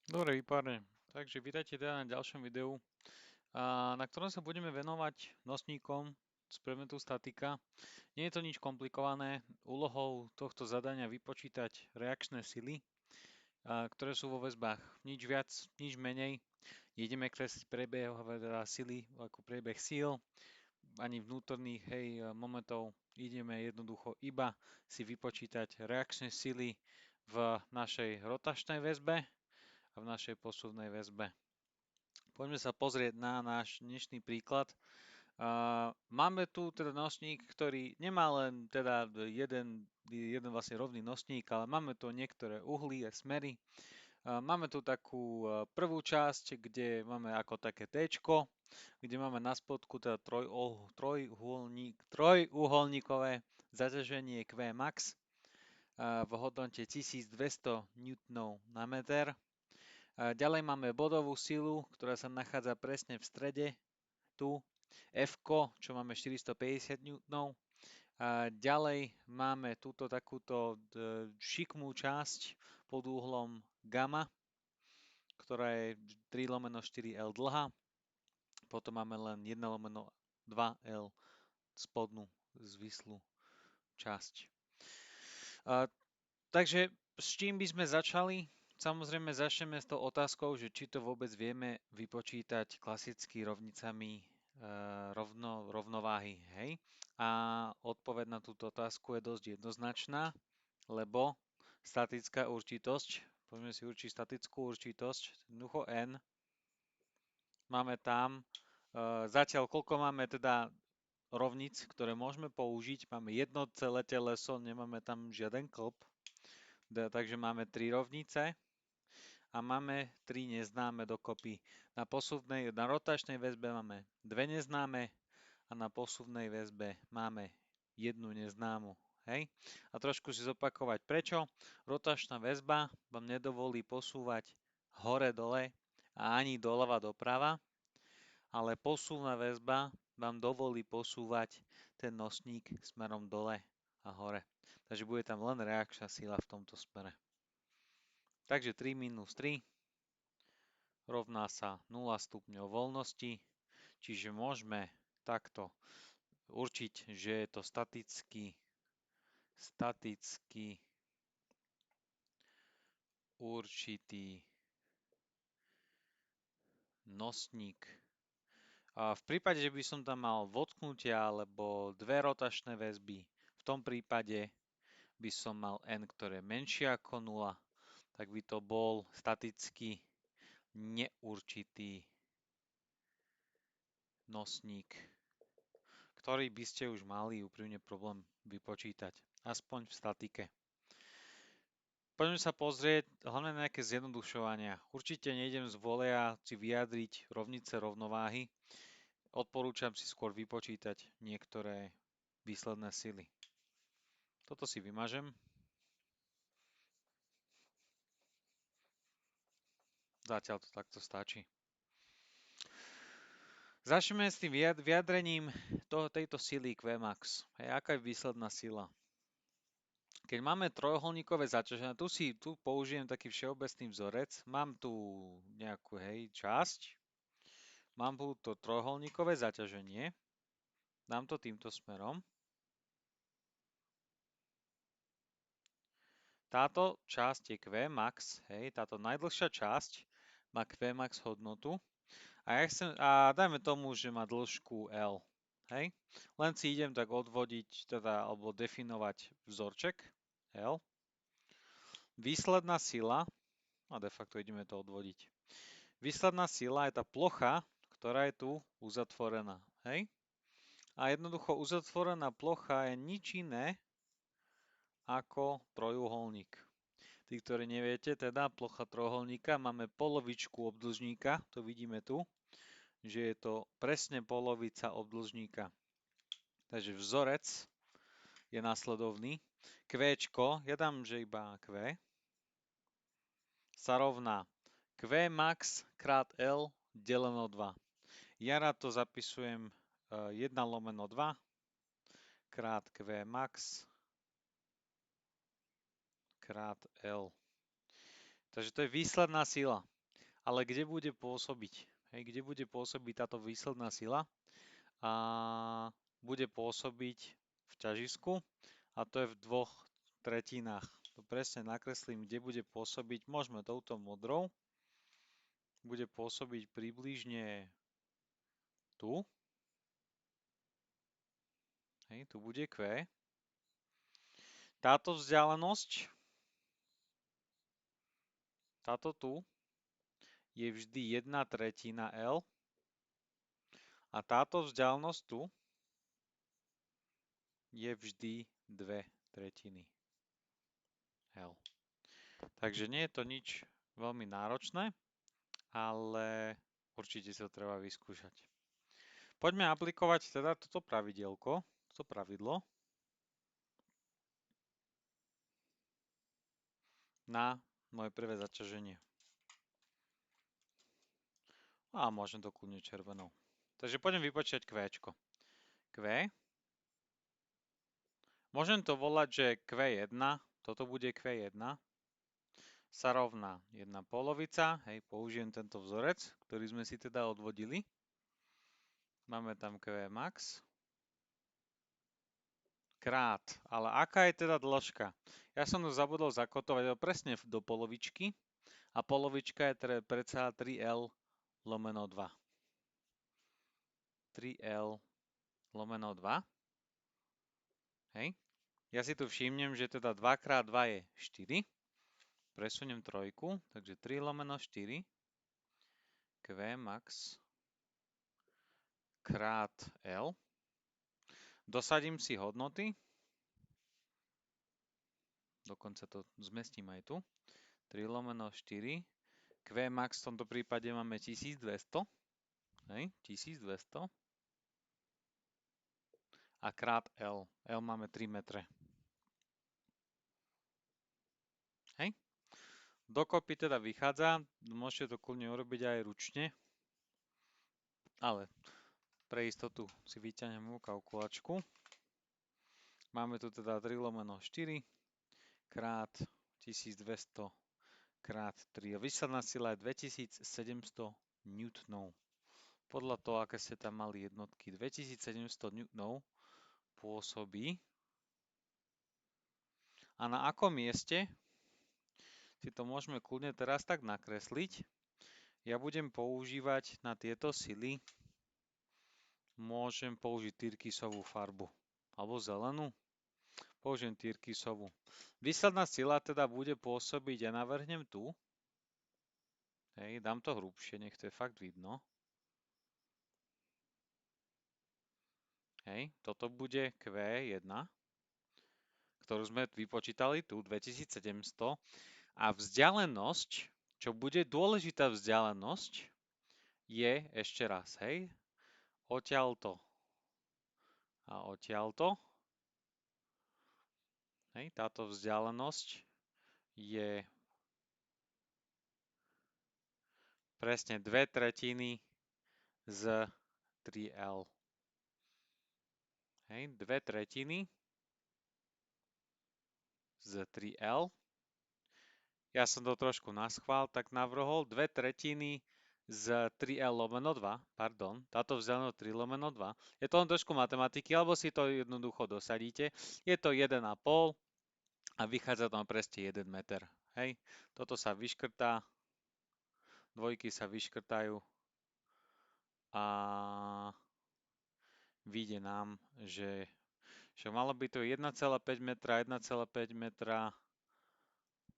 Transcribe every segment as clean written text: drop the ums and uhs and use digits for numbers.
Dobre, výparne. Takže vítajte teda na ďalšom videu, na ktorom sa budeme venovať nosníkom z predmetu statika. Nie je to nič komplikované. Úlohou tohto zadania vypočítať reakčné sily, ktoré sú vo väzbách. Nič viac, nič menej. Ideme kresliť priebeh teda sily ako priebeh síl, ani vnútorných momentov. Ideme jednoducho iba si vypočítať reakčné sily v našej rotačnej väzbe a v našej posuvnej väzbe. Poďme sa pozrieť na náš dnešný príklad. Máme tu teda nosník, ktorý nemá len teda jeden vlastne rovný nosník, ale máme tu niektoré uhly a smery. Máme tu takú prvú časť, kde máme ako také T, kde máme na spodku teda trojuholníkové zaťaženie Qmax v hodnote 1200 N na meter. Ďalej máme bodovú silu, ktorá sa nachádza presne v strede, tu, F, čo máme 450 N. Ďalej máme túto takúto šikmú časť pod úhlom gamma, ktorá je 3 lomeno 4L dlhá. Potom máme len 1 lomeno 2L spodnú zvislú časť. Takže s čím by sme začali? Samozrejme začneme s tou otázkou, že či to vôbec vieme vypočítať klasicky rovnicami rovnováhy, hej? A odpoveď na túto otázku je dosť jednoznačná, lebo statická určitosť, poďme si určiť statickú určitosť, jednoducho n, máme tam, zatiaľ koľko máme teda rovnic, ktoré môžeme použiť, máme jedno celé teleso, nemáme tam žiaden klb, takže máme 3 rovnice a máme 3 neznáme dokopy. Na rotačnej väzbe máme 2 neznáme a na posuvnej väzbe máme jednu neznámu. Hej? A trošku si zopakovať prečo. Rotačná väzba vám nedovolí posúvať hore-dole a ani doľava doprava, ale posuvná väzba vám dovolí posúvať ten nosník smerom dole a hore. Takže bude tam len reakčná sila v tomto smere. Takže 3 minus 3 rovná sa 0 stupňov voľnosti, čiže môžeme takto určiť, že je to staticky určitý nosník. A v prípade, že by som tam mal votknutia alebo dve rotačné väzby, v tom prípade by som mal n, ktoré je menšie ako 0, tak by to bol staticky neurčitý nosník, ktorý by ste už mali úprimne problém vypočítať, aspoň v statike. Poďme sa pozrieť hlavne na nejaké zjednodušovania. Určite nejdem z voleja si vyjadriť rovnice rovnováhy. Odporúčam si skôr vypočítať niektoré výsledné sily. Toto si vymažem. Zatiaľ to takto stačí. Začneme s tým vyjadrením tejto sily Qmax. Aká je výsledná sila? Keď máme trojuholníkové zaťaženie, tu použijem taký všeobecný vzorec. Mám tu nejakú časť. Mám tu to trojuholníkové zaťaženie. Dám to týmto smerom. Táto časť je Qmax, táto najdlhšia časť má Qmax hodnotu. A dajme tomu, že má dĺžku L. Hej? Len si idem tak odvodiť, alebo definovať vzorček L. Výsledná sila, a de facto ideme to odvodiť. Výsledná sila je tá plocha, ktorá je tu uzatvorená. Hej? A jednoducho uzatvorená plocha je nič iné ako trojuholník. Tí, ktorí neviete, teda plocha trojuholníka, máme polovičku obdĺžníka, to vidíme tu, že je to presne polovica obdĺžníka. Takže vzorec je následovný. Qčko, ja dám, že iba Q, sa rovná Qmax krát L deleno 2. Ja rád to zapisujem 1 lomeno 2 krát Qmax krát L. Takže to je výsledná sila. ale kde bude pôsobiť? Hej, kde bude pôsobiť táto výsledná sila? A bude pôsobiť v ťažisku a to je v 2/3. To presne nakreslím, kde bude pôsobiť. Môžeme touto modrou. Bude pôsobiť približne tu. Hej, tu bude Q. Táto vzdialenosť, táto tu, je vždy 1/3 L a táto vzdialenosť tu je vždy 2/3 L. Takže nie je to nič veľmi náročné, ale určite sa to treba vyskúšať. Poďme aplikovať teda toto pravidielko, toto pravidlo na moje prvé zaťaženie. A môžem to kľudne červenou. Takže poďme vypočítať Q. Q. Môžem to volať, že Q1, toto bude Q1, sa rovná 1 polovica, hej, použijem tento vzorec, ktorý sme si teda odvodili. Máme tam Q max krát, ale aká je teda dĺžka? Ja som to zabudol zakotovať presne do polovičky a polovička je predsa 3L lomeno 2. 3L lomeno 2. Hej. Ja si tu všimnem, že teda 2 krát 2 je 4. Presuniem trojku, takže 3 lomeno 4. Q max krát L. Dosadím si hodnoty. Dokonca to zmestím aj tu. 3 lomeno 4. Q max v tomto prípade máme 1200. Hej, 1200. A krát L. L máme 3 metre. Hej. Dokopy teda vychádza, môžete to kľudne urobiť aj ručne, ale pre istotu si vyťahnem kalkulačku. Máme tu teda 3 lomeno 4 krát 1200 krát 3. Výsledná sila je 2700 newtonov. Podľa toho, aké ste tam mali jednotky, 2700 newtonov pôsobí. A na akom mieste si to môžeme kľudne teraz tak nakresliť. Ja budem používať na tieto sily, môžem použiť tyrkysovú farbu alebo zelenú. Použijem tyrkysovú. Výsledná sila teda bude pôsobiť, ja navrhnem tu. Hej, dám to hrubšie, nech to je fakt vidno. Hej, toto bude Q1, ktorú sme vypočítali tu, 2700. A vzdialenosť, čo bude dôležitá vzdialenosť, je ešte raz, hej, odtiaľto a odtiaľto. Hej, táto vzdialenosť je presne 2/3 z 3L. Hej, 2/3 z 3L. Ja som to trošku naschvál tak navrhol. 2/3 z 3L lomeno 2, pardon, táto vzdialenosť 3 lomeno 2. Je to len trošku matematiky, alebo si to jednoducho dosadíte. Je to 1,5 a vychádza tam presne 1 meter. Hej, toto sa vyškrtá, dvojky sa vyškrtajú a vyjde nám, že malo by to 1,5 metra, 1,5 metra,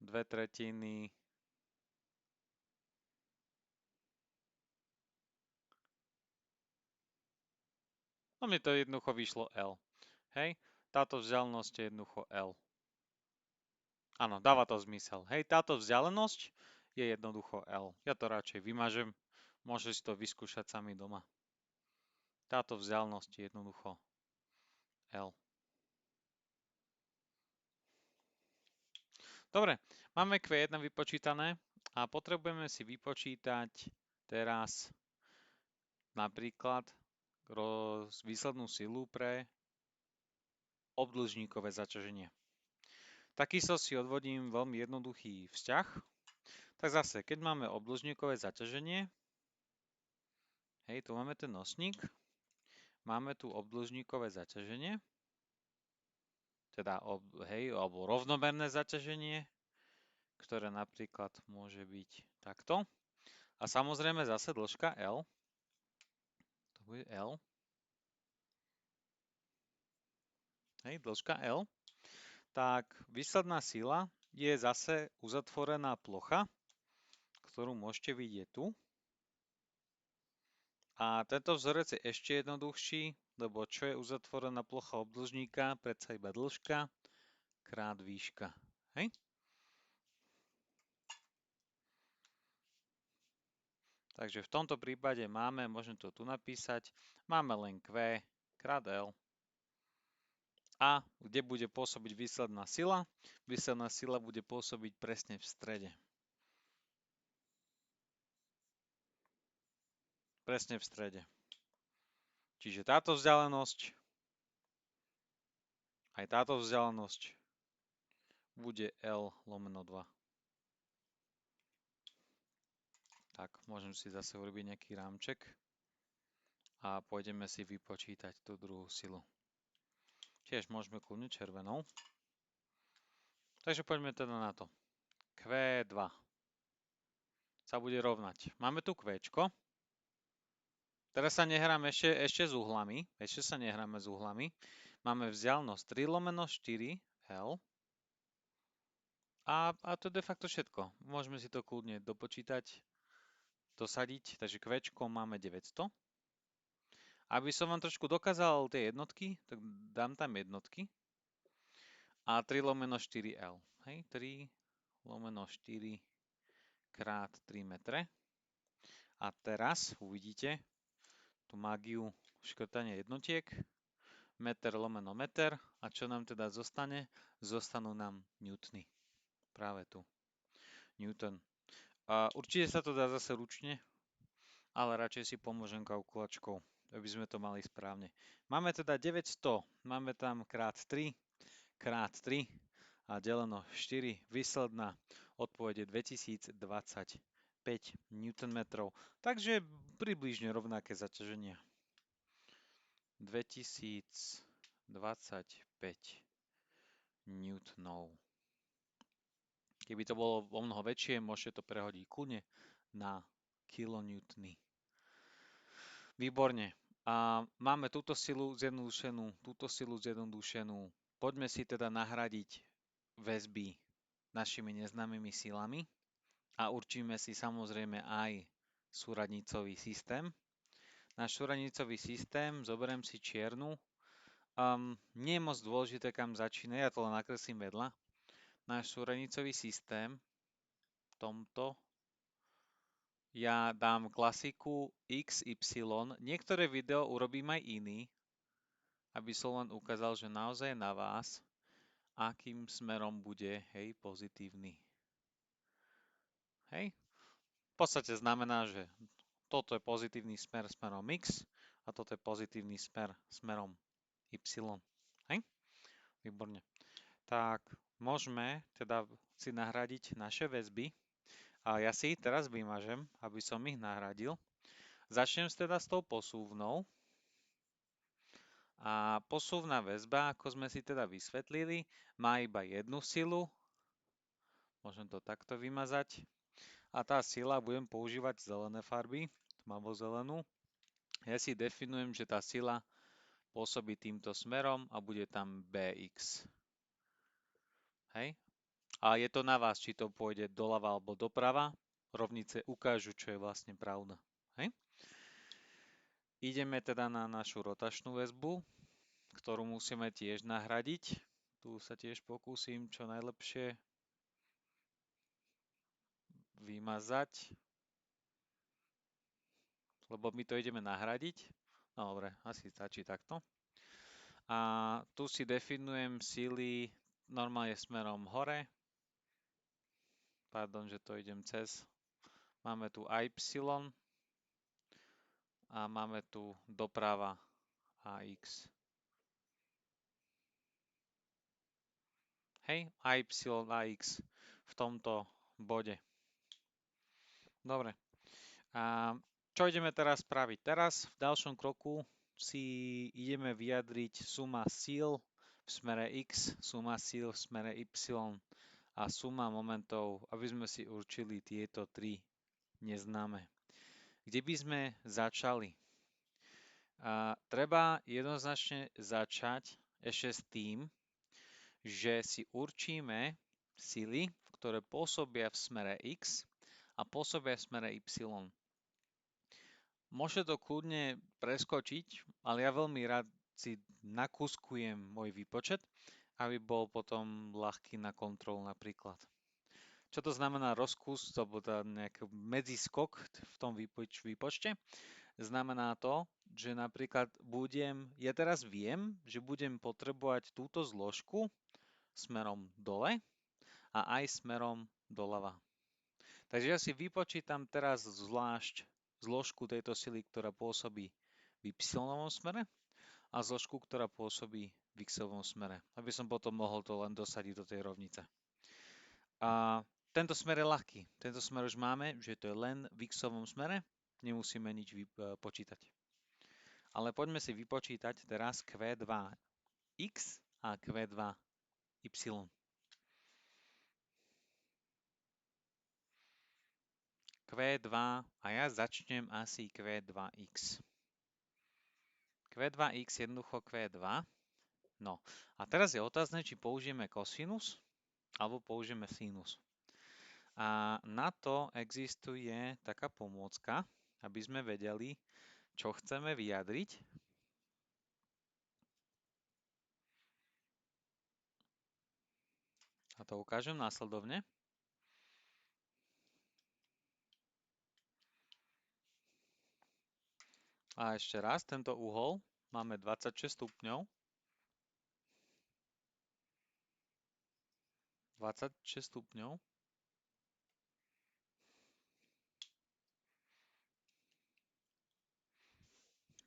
2/3. No mi to jednoducho vyšlo L. Hej, táto vzdialenosť je jednoducho L. Áno, dáva to zmysel. Hej, táto vzdialenosť je jednoducho L. Ja to radšej vymažem, môžete si to vyskúšať sami doma. Táto vzdialenosť je jednoducho L. Dobre, máme Q1 vypočítané a potrebujeme si vypočítať teraz napríklad výslednú silu pre obdĺžníkové zaťaženie. Takisto si odvodím veľmi jednoduchý vzťah. Tak zase, keď máme obdĺžníkové zaťaženie, hej, tu máme ten nosník, máme tu obdĺžníkové zaťaženie, teda, hej, alebo rovnomerné zaťaženie, ktoré napríklad môže byť takto. A samozrejme zase dĺžka L, to bude L, hej, dĺžka L, tak výsledná sila je zase uzatvorená plocha, ktorú môžete vidieť tu. A tento vzorec je ešte jednoduchší, lebo čo je uzatvorená plocha obdĺžníka? Predsa iba dĺžka krát výška. Hej? Takže v tomto prípade máme, môžem to tu napísať, máme len Q krát L. A kde bude pôsobiť výsledná sila? Výsledná sila bude pôsobiť presne v strede. Presne v strede. Čiže táto vzdialenosť, aj táto vzdialenosť bude L lomeno 2. Tak, môžem si zase urobiť nejaký rámček a pôjdeme si vypočítať tú druhú silu. Tiež môžeme kľudne červenou. Takže poďme teda na to. Q2 sa bude rovnať. Máme tu Qčko. Teraz sa nehráme ešte s uhlami. Ešte sa nehráme s uhlami. Máme vzdialenosť 3 lomeno 4 L. A to je de facto všetko. Môžeme si to kľudne dopočítať, dosadiť. Takže Qčko máme 900. Aby som vám trošku dokázal tie jednotky, tak dám tam jednotky. A 3 lomeno 4L. Hej, 3 lomeno 4 krát 3 metre. A teraz uvidíte tú mágiu škrtania jednotiek. Meter lomeno meter. A čo nám teda zostane? Zostanú nám newtony. Práve tu. Newton. A určite sa to dá zase ručne, ale radšej si pomôžem kalkulačkou, aby sme to mali správne. Máme teda 900, máme tam krát 3 a deleno 4. Výsledná odpoveď je 2025 Nm. Takže približne rovnaké zaťaženia. 2025 Newtonov. Keby to bolo o mnoho väčšie, môžete to prehodiť kľudne na kilonewtony. Výborne. A máme túto silu zjednodušenú. Poďme si teda nahradiť väzby našimi neznámymi silami a určíme si samozrejme aj súradnicový systém. Náš súradnicový systém, zoberiem si čiernu. Nie je moc dôležité, kam začína, ja to len nakreslím vedľa. Náš súradnicový systém v tomto ja dám klasiku XY. Niektoré video urobím aj iný, aby som len ukázal, že naozaj na vás, akým smerom bude, hej, pozitívny. Hej? V podstate znamená, že toto je pozitívny smer smerom X a toto je pozitívny smer smerom Y. Hej? Výborne. Tak môžeme teda si nahradiť naše väzby. A ja si ich teraz vymažem, aby som ich nahradil. Začnem teda s tou posúvnou. A posúvna väzba, ako sme si teda vysvetlili, má iba jednu silu. Môžem to takto vymazať. A tá sila, budem používať zelené farby, tmavo-zelenú. Ja si definujem, že tá sila pôsobí týmto smerom a bude tam Bx. Hej? A je to na vás, či to pôjde doľava alebo doprava. Rovnice ukážu, čo je vlastne pravda. Hej? Ideme teda na našu rotačnú väzbu, ktorú musíme tiež nahradiť. Tu sa tiež pokúsim čo najlepšie vymazať, lebo my to ideme nahradiť. No dobre, asi stačí takto. A tu si definujem síly normálne smerom hore. Pardon, že to idem cez. Máme tu AY a máme tu doprava AX. Hej, AY, AX v tomto bode. Dobre. A čo ideme teraz spraviť? Teraz v ďalšom kroku si ideme vyjadriť suma síl v smere x, suma síl v smere y a suma momentov, aby sme si určili tieto tri neznáme. Kde by sme začali? Treba jednoznačne začať ešte s tým, že si určíme sily, ktoré pôsobia v smere x a pôsobia v smere y. Môže to kľudne preskočiť, ale ja veľmi rád si nakuskujem môj výpočet, aby bol potom ľahký na kontrolu napríklad. Čo to znamená rozkus, alebo nejaký medziskok v tom výpočte? Znamená to, že napríklad ja teraz viem, že budem potrebovať túto zložku smerom dole a aj smerom doľava. Takže ja si vypočítam teraz zvlášť zložku tejto sily, ktorá pôsobí v y smere a zložku, ktorá pôsobí v x smere, aby som potom mohol to len dosadiť do tej rovnice. A tento smer je ľahký. Tento smer už máme, že to je len v x smere, nemusíme nič počítať. Ale poďme si vypočítať teraz Q2x a Q2y. Q2 a ja začnem asi Q2x. Q2x jednoducho Q2. No a teraz je otázne, či použijeme kosinus alebo použijeme sinus. A na to existuje taká pomôcka, aby sme vedeli, čo chceme vyjadriť. A to ukážem následovne. A ešte raz, tento uhol máme 26 stupňov. 26 stupňov.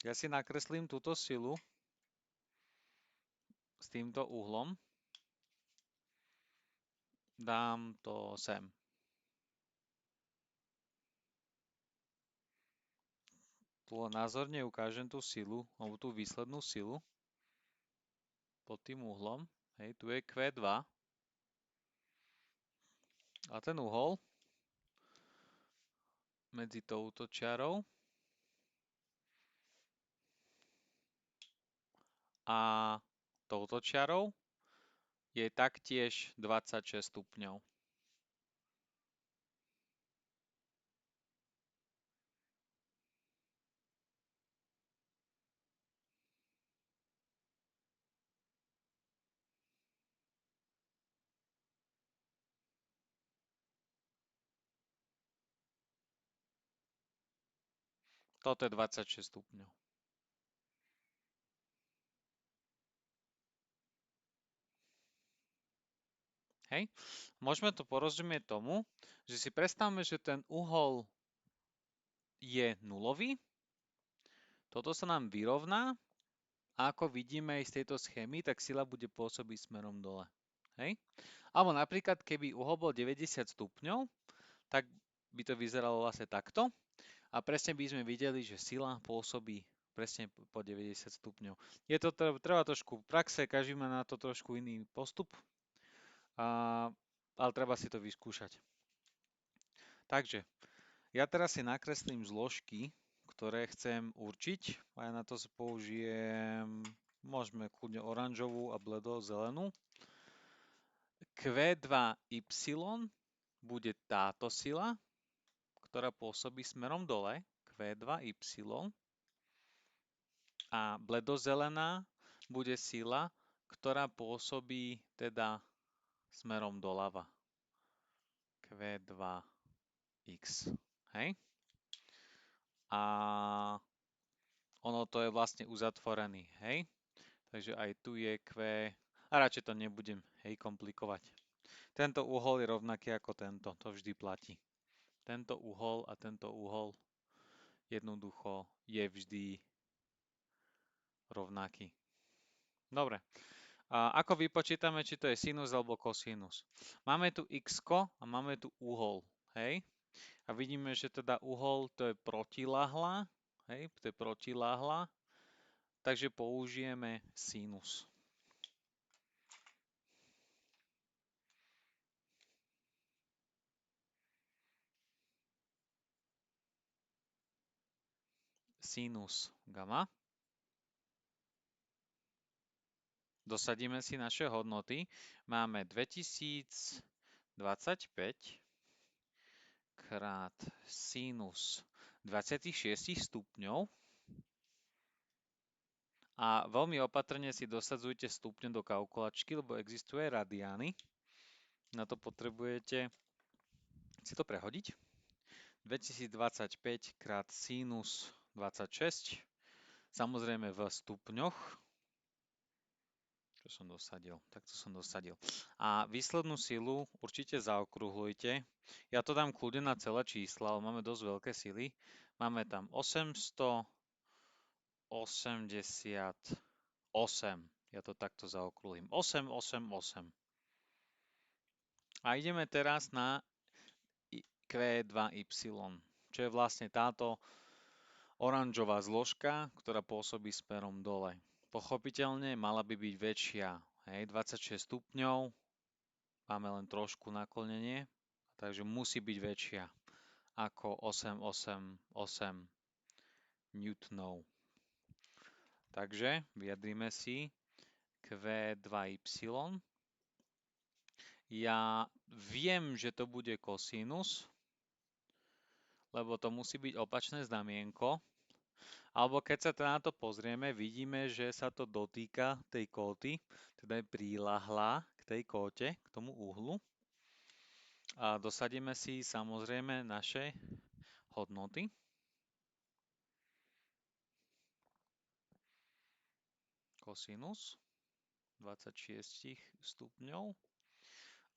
Ja si nakreslím túto silu s týmto uhlom. Dám to sem. Tu názorne ukážem tú silu, alebo tú výslednú silu pod tým uhlom. Hej, tu je Q2. A ten uhol medzi touto čiarou a touto čiarou je taktiež 26 stupňov. Toto je 26 stupňov. Hej. Môžeme to porozumieť tomu, že si predstavme, že ten uhol je nulový. Toto sa nám vyrovná a ako vidíme aj z tejto schémy, tak sila bude pôsobiť smerom dole. Hej. Alebo napríklad, keby uhol bol 90 stupňov, tak by to vyzeralo vlastne takto. A presne by sme videli, že sila pôsobí presne po 90 stupňov. Je to treba trošku praxe, každý má na to trošku iný postup, ale treba si to vyskúšať. Takže, ja teraz si nakreslím zložky, ktoré chcem určiť a ja na to použijem, môžeme kľudne oranžovú a bledo zelenú. Q2y bude táto sila, ktorá pôsobí smerom dole, Q2y, a bledozelená bude sila, ktorá pôsobí teda smerom doľava. Q2x. Hej? A ono to je vlastne uzatvorený, hej? Takže aj tu je Q, a radšej to nebudem, hej, komplikovať. Tento uhol je rovnaký ako tento, to vždy platí. Tento uhol a tento uhol jednoducho je vždy rovnaký. Dobre. A ako vypočítame, či to je sinus alebo kosinus? Máme tu x a máme tu uhol, hej? A vidíme, že teda uhol to je protiľahla, hej, to je protiľahla, takže použijeme sinus. Sinus gamma. Dosadíme si naše hodnoty. Máme 2025 krát sinus 26 stupňov a veľmi opatrne si dosadzujte stupne do kalkulačky, lebo existuje radiány. Na to potrebujete si to prehodiť. 2025 krát sinus 26, samozrejme v stupňoch. Čo som dosadil? Takto som dosadil. A výslednú silu určite zaokrúhlujte. Ja to dám kľudne na celé čísla, ale máme dosť veľké sily. Máme tam 888. Ja to takto zaokrúhlim. 888. A ideme teraz na Q2Y, čo je vlastne táto oranžová zložka, ktorá pôsobí smerom dole. Pochopiteľne mala by byť väčšia, hej, 26 stupňov, máme len trošku naklonenie, takže musí byť väčšia ako 888 newtonov. Takže vyjadrime si Q2Y. Ja viem, že to bude kosinus, lebo to musí byť opačné znamienko. Alebo keď sa na to pozrieme, vidíme, že sa to dotýka tej kóty, teda je priľahlá k tej kóte, k tomu uhlu. A dosadíme si samozrejme naše hodnoty. Kosinus 26 stupňov.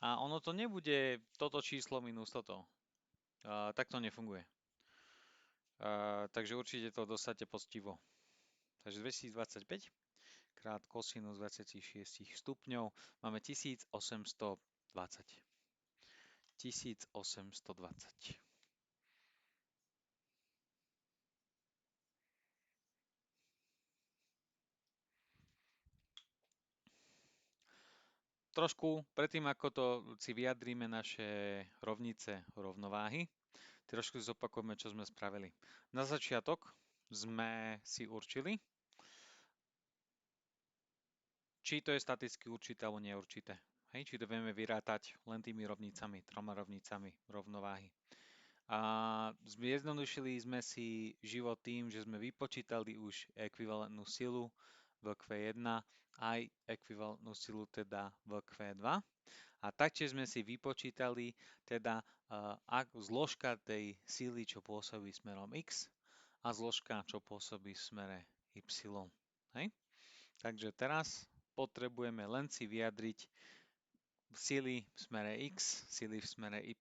A ono to nebude toto číslo minus toto. Tak to nefunguje. Takže určite to dosadte poctivo. Takže 2025 krát kosinus 26 stupňov máme 1820. 1820. Trošku predtým, ako to si vyjadríme naše rovnice rovnováhy, trošku zopakujeme, čo sme spravili. Na začiatok sme si určili, či to je staticky určité alebo neurčité. Hej, či to vieme vyrátať len tými rovnicami, troma rovnicami rovnováhy. A zjednodušili sme si život tým, že sme vypočítali už ekvivalentnú silu v Q1 aj ekvivalentnú silu teda v Q2. A taktiež sme si vypočítali teda zložka tej síly, čo pôsobí smerom x a zložka, čo pôsobí v smere y. Hej? Takže teraz potrebujeme len si vyjadriť síly v smere x, síly v smere y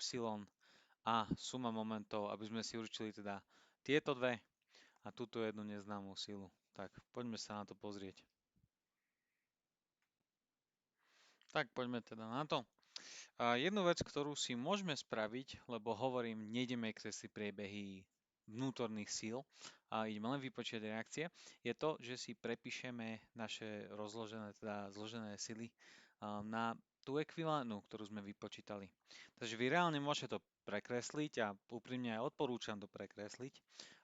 a suma momentov, aby sme si určili teda tieto dve a túto jednu neznámú silu. Tak poďme sa na to pozrieť. Tak poďme teda na to. Jednu vec, ktorú si môžeme spraviť, lebo hovorím, nejdeme kresliť priebehy vnútorných síl a ideme len vypočítať reakcie, je to, že si prepíšeme naše teda zložené sily na tú ekvivalentnú, ktorú sme vypočítali. Takže vy reálne môžete to prekresliť a úprimne aj odporúčam to prekresliť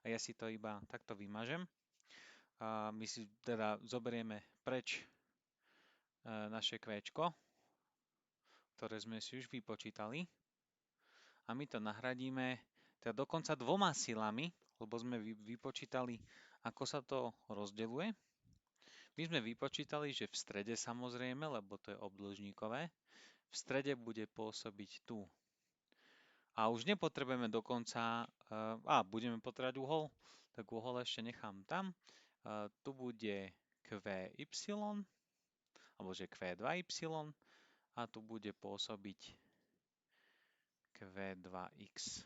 a ja si to iba takto vymažem. My si teda zoberieme preč naše kvéčko, ktoré sme si už vypočítali. A my to nahradíme teda dokonca dvoma silami, lebo sme vypočítali, ako sa to rozdeľuje. My sme vypočítali, že v strede samozrejme, lebo to je obdĺžníkové, v strede bude pôsobiť tu. A už nepotrebujeme dokonca, budeme potrebovať uhol, tak uhol ešte nechám tam. Tu bude QY, alebo že Q2Y a tu bude pôsobiť Q2X.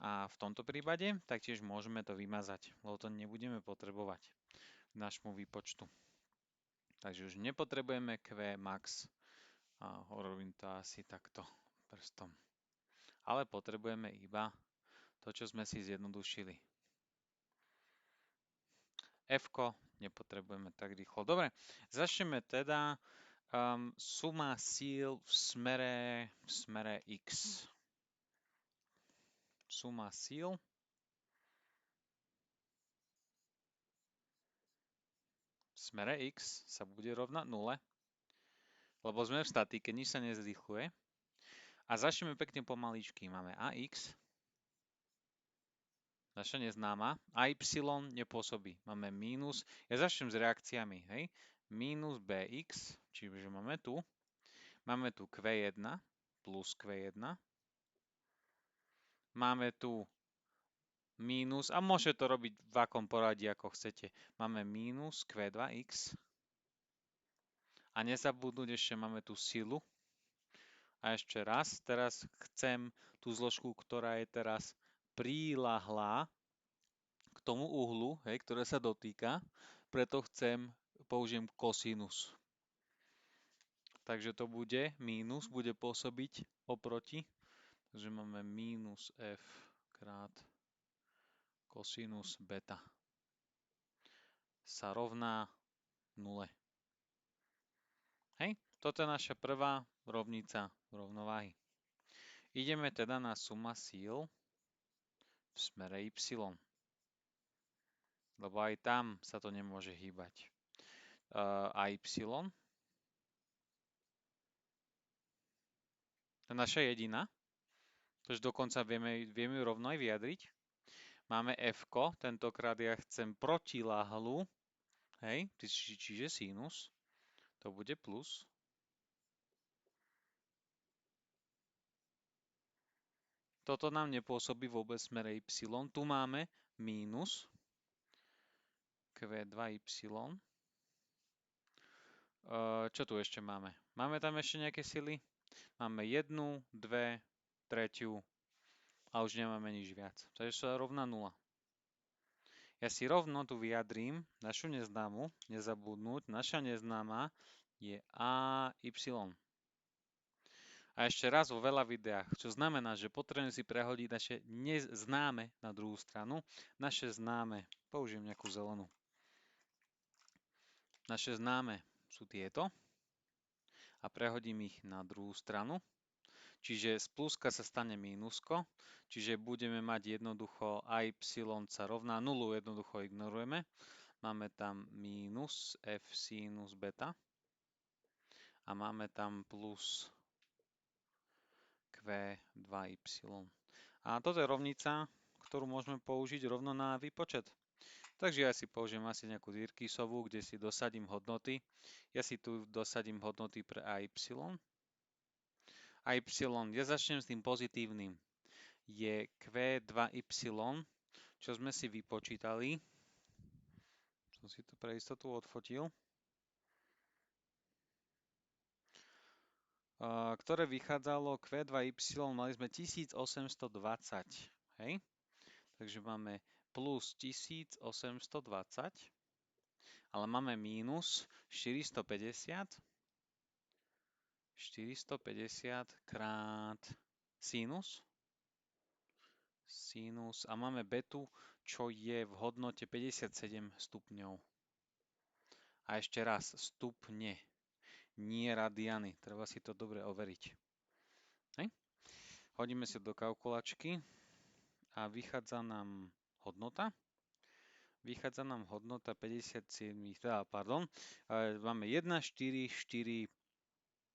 A v tomto prípade taktiež môžeme to vymazať, lebo to nebudeme potrebovať k nášmu výpočtu. Takže už nepotrebujeme Q max a robím to asi takto prstom. ale potrebujeme iba to, čo sme si zjednodušili. F-ko nepotrebujeme tak rýchlo. Dobre, začneme teda suma síl v smere x. Suma síl v smere x sa bude rovnať 0, lebo sme v statike, nič sa nezrýchluje. A začneme pekne pomaličky. Máme ax, naša neznáma, a y nepôsobí. Máme mínus, ja začnem s reakciami, hej, mínus bx, čiže máme tu q1 plus q1, máme tu mínus, a môžete to robiť v akom poradí, ako chcete. Máme mínus q2x a nezabudnúť, ešte máme tú silu. A ešte raz, teraz chcem tú zložku, ktorá je teraz priľahlá k tomu uhlu, hej, ktoré sa dotýka, preto použijem kosinus. Takže to bude mínus, bude pôsobiť oproti, takže máme mínus f krát kosinus beta sa rovná 0. Hej, toto je naša prvá rovnica rovnováhy. Ideme teda na suma síl v smere y, lebo aj tam sa to nemôže hýbať. A y, to je naša jediná, takže dokonca vieme ju rovno aj vyjadriť. Máme f, tentokrát ja chcem protiláhlu, hej, čiže sinus, to bude plus. Toto nám nepôsobí vôbec smere y, tu máme mínus q2y. Čo tu ešte máme? Máme tam ešte nejaké sily? Máme 1, 2, 3 a už nemáme nič viac. Takže sa rovná 0. Ja si rovno tu vyjadrím našu neznámu, nezabudnúť, naša neznáma je AY. A ešte raz vo veľa videách, čo znamená, že potrebujem si prehodiť naše neznáme na druhú stranu. Naše známe, použijem nejakú zelenú. Naše známe sú tieto a prehodím ich na druhú stranu. Čiže z pluska sa stane mínusko, čiže budeme mať jednoducho y sa rovná 0, jednoducho ignorujeme. Máme tam mínus f sinus beta a máme tam plus q2y. A toto je rovnica, ktorú môžeme použiť rovno na výpočet. Takže ja si použijem asi nejakú Dyrkisovú, kde si dosadím hodnoty. Ja si tu dosadím hodnoty pre y. Ja začnem s tým pozitívnym. Je q2y, čo sme si vypočítali. Som si to pre istotu odfotil. Ktoré vychádzalo q2y, mali sme 1820. Hej? Takže máme plus 1820, ale máme mínus 450 krát sinus a máme betu, čo je v hodnote 57 stupňov. A ešte raz, stupne, nie radiany. Treba si to dobre overiť. Hej. Hodíme si do kalkulačky a vychádza nám hodnota. Vychádza nám hodnota 57, pardon, máme 1, 4, 4,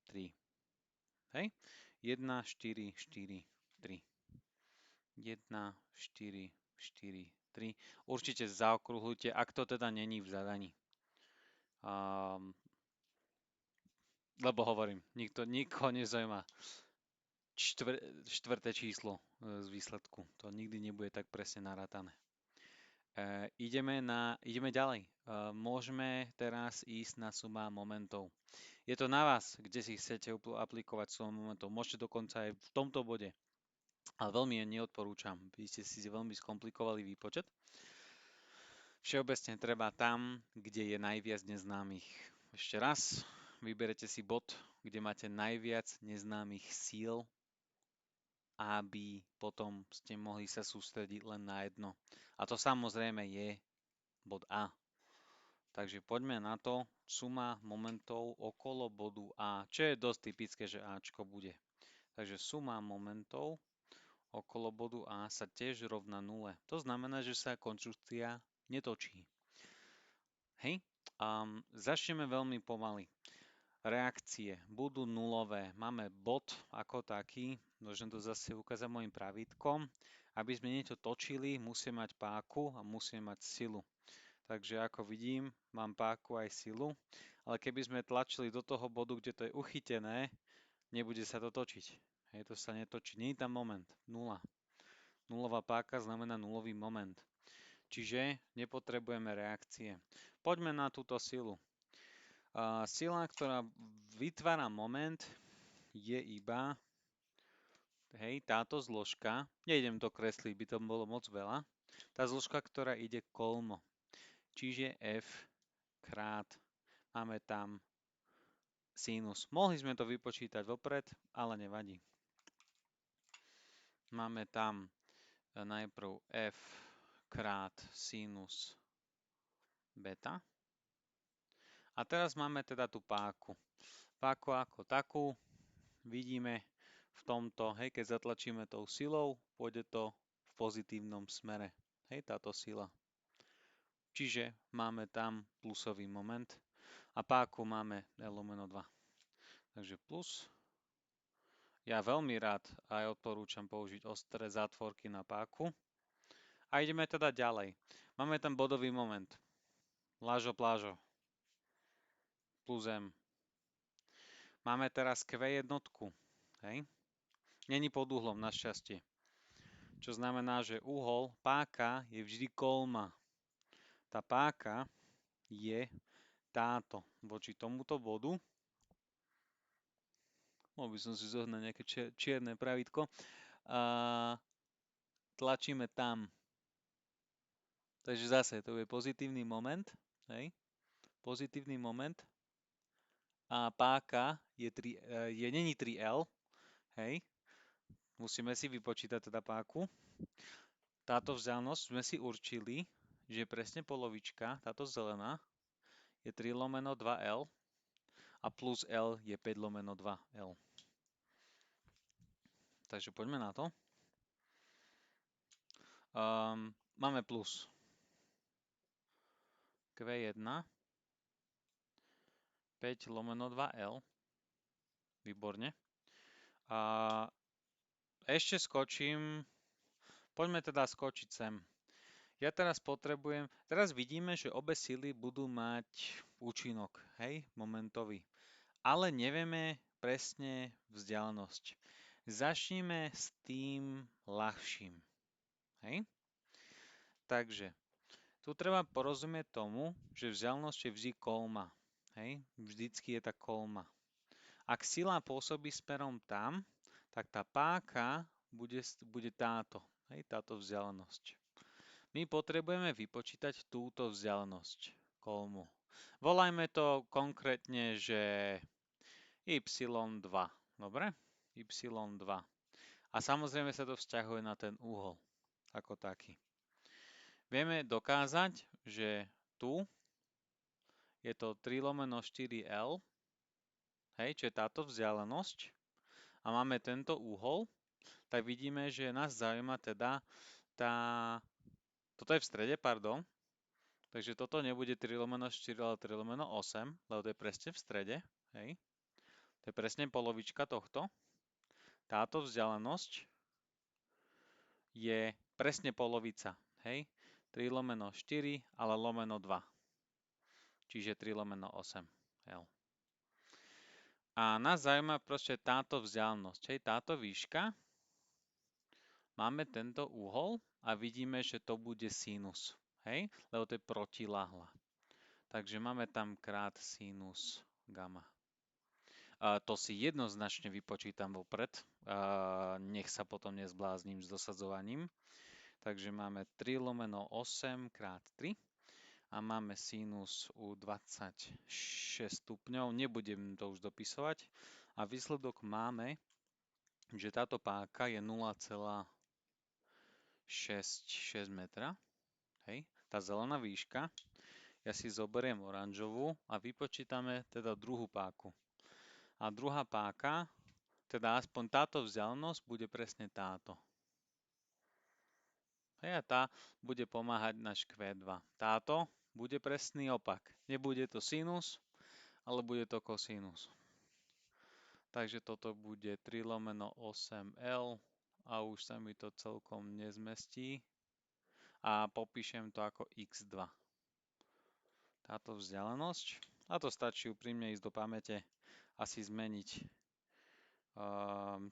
3. Hej? 1, 4, 4, 3. 1, 4, 4, 3. Určite zaokrúhľujte, ak to teda není v zadaní. Lebo hovorím, nikoho nezaujíma štvrté číslo z výsledku. To nikdy nebude tak presne narátané. Ideme ďalej. Môžeme teraz ísť na suma momentov. Je to na vás, kde si chcete aplikovať suma momentov. Môžete dokonca aj v tomto bode. Ale veľmi neodporúčam. Vy ste si veľmi skomplikovali výpočet. Všeobecne treba tam, kde je najviac neznámych. Ešte raz, vyberete si bod, kde máte najviac neznámych síl aby potom ste mohli sa sústrediť len na jedno. A to samozrejme je bod A. Takže poďme na to. Suma momentov okolo bodu A, čo je dosť typické, že Ačko bude. Takže suma momentov okolo bodu A sa tiež rovná 0. To znamená, že sa konštrukcia netočí. Hej? Začneme veľmi pomaly. Reakcie budú nulové. Máme bod ako taký, môžem to zase ukázať mojim pravítkom. Aby sme niečo točili, musíme mať páku a musíme mať silu. Takže ako vidím, mám páku aj silu, ale keby sme tlačili do toho bodu, kde to je uchytené, nebude sa to točiť. Hej, to sa netočí. Nie je tam moment. 0. Nulová páka znamená nulový moment. Čiže nepotrebujeme reakcie. Poďme na túto silu. Sila, ktorá vytvára moment, je iba táto zložka. Nejdem to kresliť, by to bolo moc veľa. Tá zložka, ktorá ide kolmo. Čiže F krát máme tam sinus. Mohli sme to vypočítať vopred, ale nevadí. Máme tam najprv F krát sinus beta. A teraz máme teda tú páku. Páku ako takú vidíme v tomto, hej, keď zatlačíme tou silou, pôjde to v pozitívnom smere. Hej, táto sila. Čiže máme tam plusový moment a páku máme L/2. Takže plus. Ja veľmi rád aj odporúčam použiť ostré zátvorky na páku. A ideme teda ďalej. Máme tam bodový moment. Lážo plážo. Plus M. Máme teraz Q1. Hej. Není pod uhlom, našťastie. Čo znamená, že uhol, páka je vždy kolma. Tá páka je táto voči tomuto bodu. Mohol by som si zohnať nejaké čierne pravítko. Tlačíme tam. Takže zase to je pozitívny moment. Hej. Pozitívny moment. A páka není 3L. Hej. Musíme si vypočítať teda páku. Táto vzdialenosť sme si určili, že presne polovička, táto zelená, je 3/2L a plus L je 5/2L. Takže poďme na to. Máme plus Q1 5/2L. Výborne. A ešte skočím. Poďme teda skočiť sem. Ja teraz vidíme, že obe sily budú mať účinok, hej, momentový. Ale nevieme presne vzdialenosť. Začneme s tým ľahším, hej. Takže, tu treba porozumieť tomu, že vzdialenosť je vždy kolma, hej. Vždycky je tá kolma. Ak sila pôsobí smerom tam, tak tá páka bude táto, hej, táto vzdialenosť. My potrebujeme vypočítať túto vzdialenosť kolmu. Volajme to konkrétne, že y2. Dobre? y2. A samozrejme sa to vzťahuje na ten úhol ako taký. Vieme dokázať, že tu je to 3/4L, hej, čo je táto vzdialenosť. A máme tento úhol, tak vidíme, že nás zaujíma teda toto je v strede, pardon. Takže toto nebude 3/4, ale 3/8, lebo to je presne v strede, hej. To je presne polovička tohto. Táto vzdialenosť je presne polovica, hej. 3/4, ale lomeno 2. Čiže 3/8, L. A nás zaujíma proste táto vzdialenosť, hej, táto výška. Máme tento úhol a vidíme, že to bude sinus, hej, lebo to je protiľahla. Takže máme tam krát sinus gamma. To si jednoznačne vypočítam vopred, nech sa potom nezblázním s dosadzovaním. Takže máme 3/8 krát 3 a máme sinus u 26 stupňov, nebudem to už dopisovať. A výsledok máme že táto páka je 0,66 metra, hej, tá zelená výška. Ja si zoberiem oranžovú a vypočítame teda druhú páku. A druhá páka, teda aspoň táto vzdialenosť, bude presne táto. Hej, a tá bude pomáhať na Q2. Táto bude presný opak. Nebude to sinus, ale bude to kosinus. Takže toto bude 3/8L a už sa mi to celkom nezmestí. A popíšem to ako x2. Táto vzdialenosť. A to stačí úprimne ísť do pamäte a si zmeniť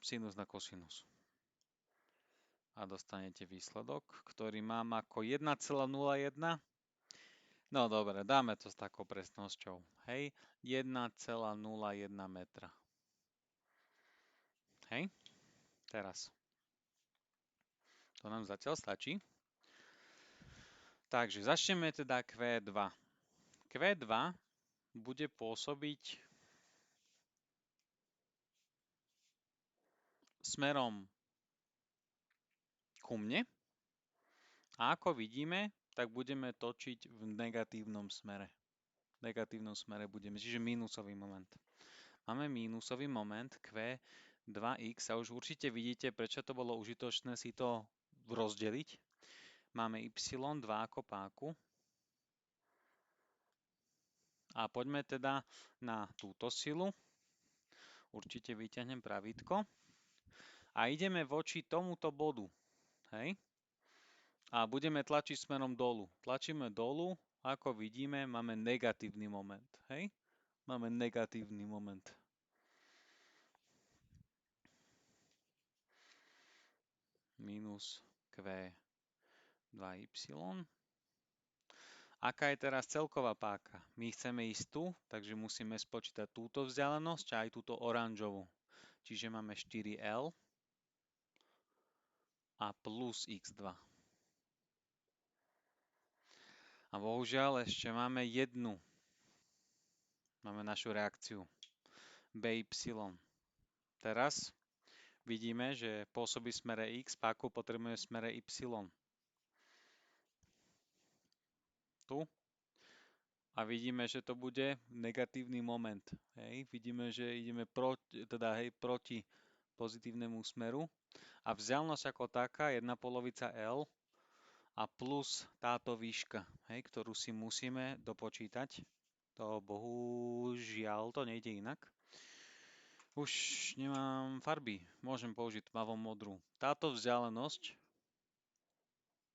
sinus na kosinus. A dostanete výsledok, ktorý mám ako 1,01. No dobre, dáme to s takou presnosťou. Hej, 1,01 metra. Hej, teraz. To nám zatiaľ stačí. Takže začneme teda Q2. Q2 bude pôsobiť smerom ku mne. A ako vidíme, tak budeme točiť v negatívnom smere. V negatívnom smere budeme, čiže mínusový moment. Máme mínusový moment Q2x a už určite vidíte, prečo to bolo užitočné si to rozdeliť. Máme y2 ako páku. A poďme teda na túto silu. Určite vyťahnem pravítko. A ideme voči tomuto bodu. Hej? A budeme tlačiť smerom dolu. Tlačíme dolu, ako vidíme, máme negatívny moment. Hej? Máme negatívny moment. Minus Q2y. Aká je teraz celková páka? My chceme ísť tu, takže musíme spočítať túto vzdialenosť a aj túto oranžovú. Čiže máme 4L a plus x2. A bohužiaľ ešte máme jednu. Máme našu reakciu. BY. Teraz vidíme, že pôsobí v smere x, páku potrebujeme v smere y. Tu. A vidíme, že to bude negatívny moment. Hej. Vidíme, že ideme proti pozitívnemu smeru. A vzdialenosť ako taká, 1/2 L a plus táto výška, hej, ktorú si musíme dopočítať. To bohužiaľ to nejde inak. Už nemám farby, môžem použiť tmavo-modrú. Táto vzdialenosť,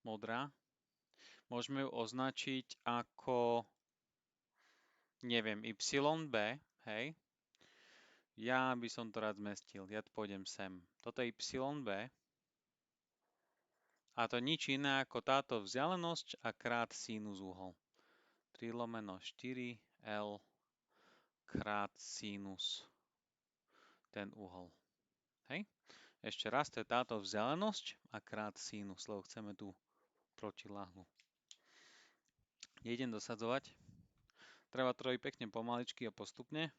modrá, môžeme ju označiť ako, neviem, YB, hej. Ja by som to rád zmestil, ja pôjdem sem. Toto je YB. A to nič iné ako táto vzdialenosť a krát sinus uhol. 3/4L krát sinus ten uhol. Hej? Ešte raz, to je táto vzdialenosť a krát sinus, lebo chceme tú protiľahlu. Nejdem dosadzovať. Treba to robiť pekne pomaličky a postupne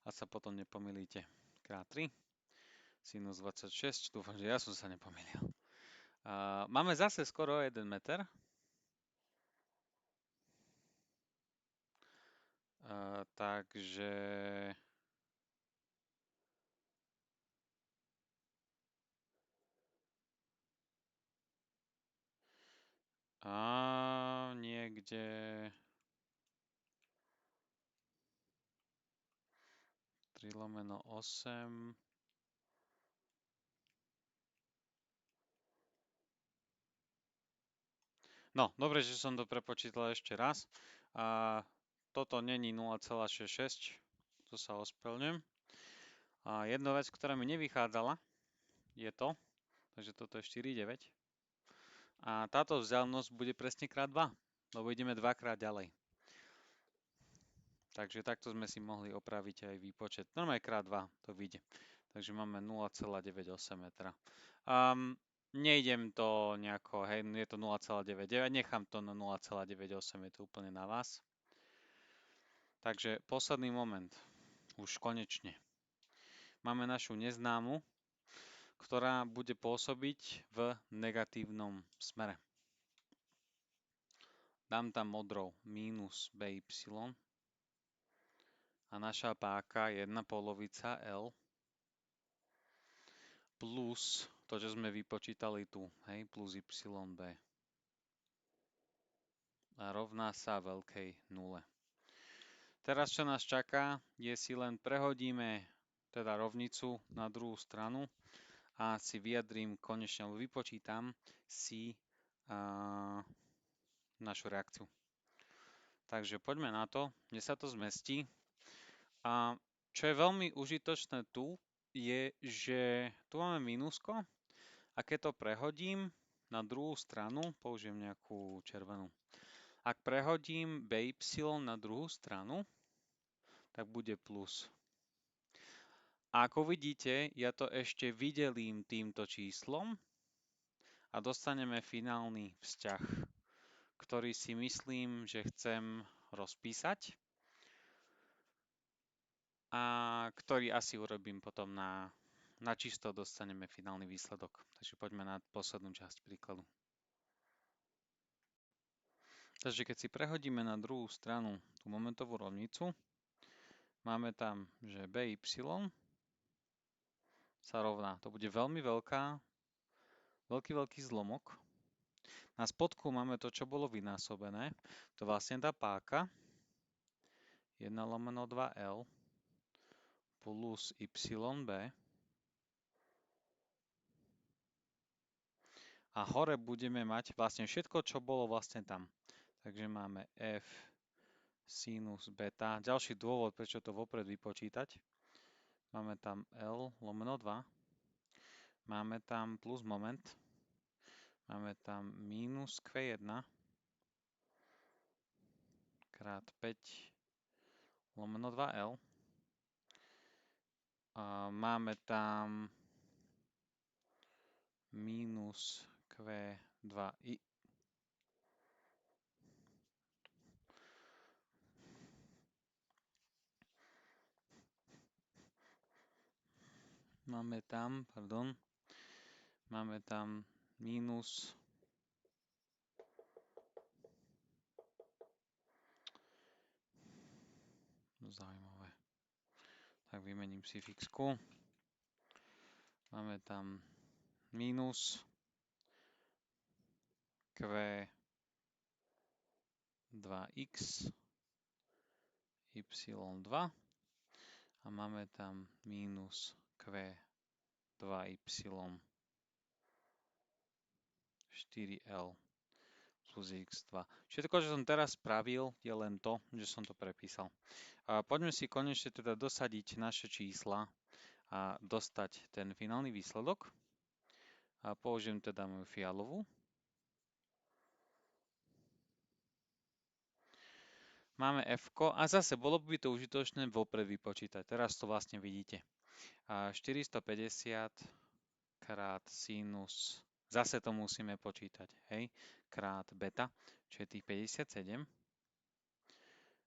a sa potom nepomýlite. Krát 3, sinus 26, dúfam, že ja som sa nepomýlil. Máme zase skoro 1 meter. Takže niekde lomeno 8. No, dobre, že som to prepočítal ešte raz. Toto není 0,66, to sa ospravedlňujem. Jedna vec, ktorá mi nevychádzala, je to, takže toto je 4,9. A táto vzdialenosť bude presne krát 2, lebo ideme 2 krát ďalej. Takže takto sme si mohli opraviť aj výpočet. Normálne krát 2 to vyjde. Takže máme 0,98 metra. Nejdem to nejako, hej, je to 0,99, nechám to na 0,98, je to úplne na vás. Takže posledný moment, už konečne. Máme našu neznámu, ktorá bude pôsobiť v negatívnom smere. Dám tam modrou minus by a naša páka 1 polovica L plus to, čo sme vypočítali tu, hej, plus yb a rovná sa veľkej nule. Teraz, čo nás čaká, je si len prehodíme teda rovnicu na druhú stranu a si vyjadrím konečne, alebo vypočítam si našu reakciu. Takže poďme na to, kde sa to zmestí. A čo je veľmi užitočné tu, je, že tu máme mínusko a keď to prehodím na druhú stranu, použijem nejakú červenú. Ak prehodím by na druhú stranu, tak bude plus. A ako vidíte, ja to ešte vydelím týmto číslom a dostaneme finálny vzťah, ktorý si myslím, že chcem rozpísať a ktorý asi urobím potom na čisto dostaneme finálny výsledok. Takže poďme na poslednú časť príkladu. Takže keď si prehodíme na druhú stranu tú momentovú rovnicu, máme tam, že by sa rovná. To bude veľmi veľký zlomok. Na spodku máme to, čo bolo vynásobené. To vlastne tá páka 1/2L plus yb a hore budeme mať vlastne všetko, čo bolo vlastne tam. Takže máme f sinus beta. Ďalší dôvod, prečo to vopred vypočítať. Máme tam L/2. Máme tam plus moment. Máme tam minus Q1 krát 5/2L. A máme tam minus Q2i. Máme tam minus zaujímavé. Tak vymením si fixku. Máme tam minus Q2x y2 a máme tam minus Q2y 4L plus x2. Všetko, čo som teraz spravil, je len to, že som to prepísal. A poďme si konečne teda dosadiť naše čísla a dostať ten finálny výsledok. A použijem teda moju fialovú. Máme f a zase bolo by to užitočné vopred vypočítať. Teraz to vlastne vidíte. 450 krát sinus, zase to musíme počítať, hej, krát beta, čo je tých 57.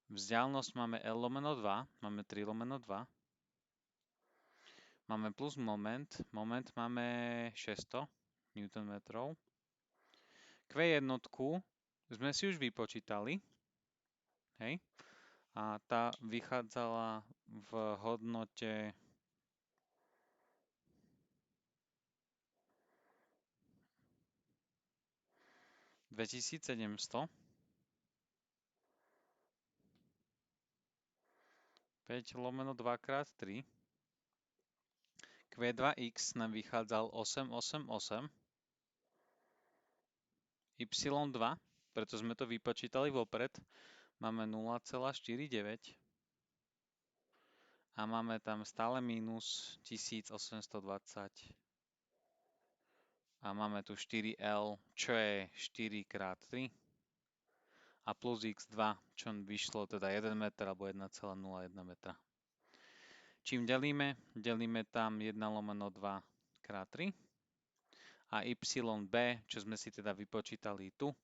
Vzdialenosť máme L/2, máme 3/2. Máme plus moment máme 600 Nm. Q1 sme si už vypočítali, hej, a tá vychádzala v hodnote 2700. 5/2x3. Q2x nám vychádzal 888. Y2, preto sme to vypočítali vopred, máme 0,49 a máme tam stále minus 1820 a máme tu 4L, čo je 4 krát 3 a plus x2, čo vyšlo teda 1 meter alebo 1,01 metra. Čím delíme? Delíme tam 1/2 krát 3 a yb, čo sme si teda vypočítali tu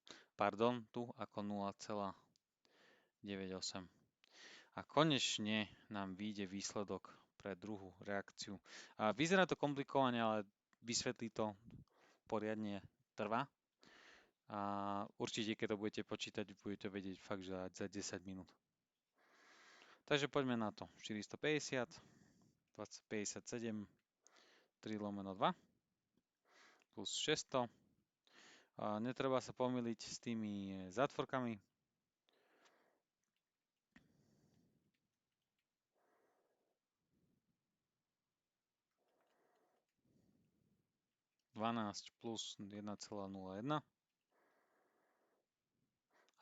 ako 0,98. A konečne nám vyjde výsledok pre druhú reakciu. A vyzerá to komplikovane, ale vysvetlí to poriadne trvá. A určite, keď to budete počítať, budete vedieť fakt, že za 10 minút. Takže poďme na to. 450, 2057, 3/2 plus 600. A netreba sa pomýliť s tými zátvorkami. Dvanásť plus 1,01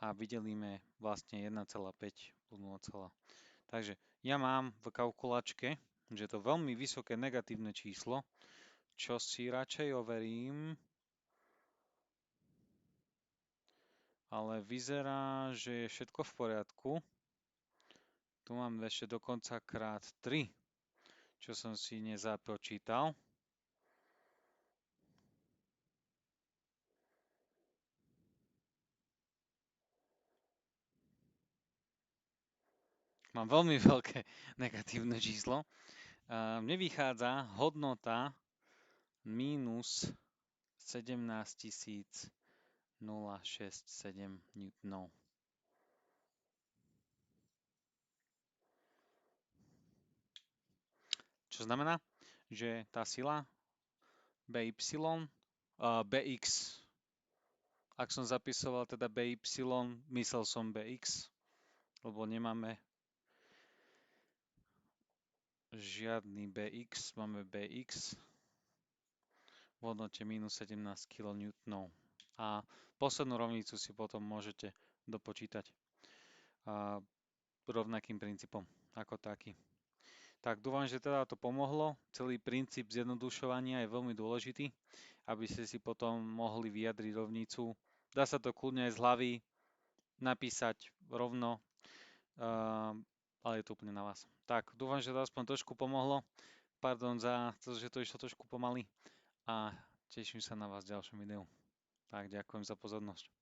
a vydelíme vlastne 1,5 plus 0, takže ja mám v kalkulačke, že to veľmi vysoké negatívne číslo, čo si radšej overím, ale vyzerá, že je všetko v poriadku. Tu mám ešte dokonca krát 3, čo som si nezapočítal. Mám veľmi veľké negatívne číslo. Mne vychádza hodnota minus 17 067 newtonov. Čo znamená, že tá sila BX, ak som zapisoval teda BY, myslel som BX, lebo nemáme žiadny BX, máme BX v hodnote minus 17 kN. A poslednú rovnicu si potom môžete dopočítať rovnakým princípom ako taký. Tak dúfam, že teda to pomohlo. Celý princíp zjednodušovania je veľmi dôležitý, aby ste si potom mohli vyjadriť rovnicu. Dá sa to kľudne aj z hlavy napísať rovno, ale je to úplne na vás. Tak, dúfam, že to aspoň trošku pomohlo. Pardon za to, že to išlo trošku pomaly a teším sa na vás v ďalšom videu. Tak, ďakujem za pozornosť.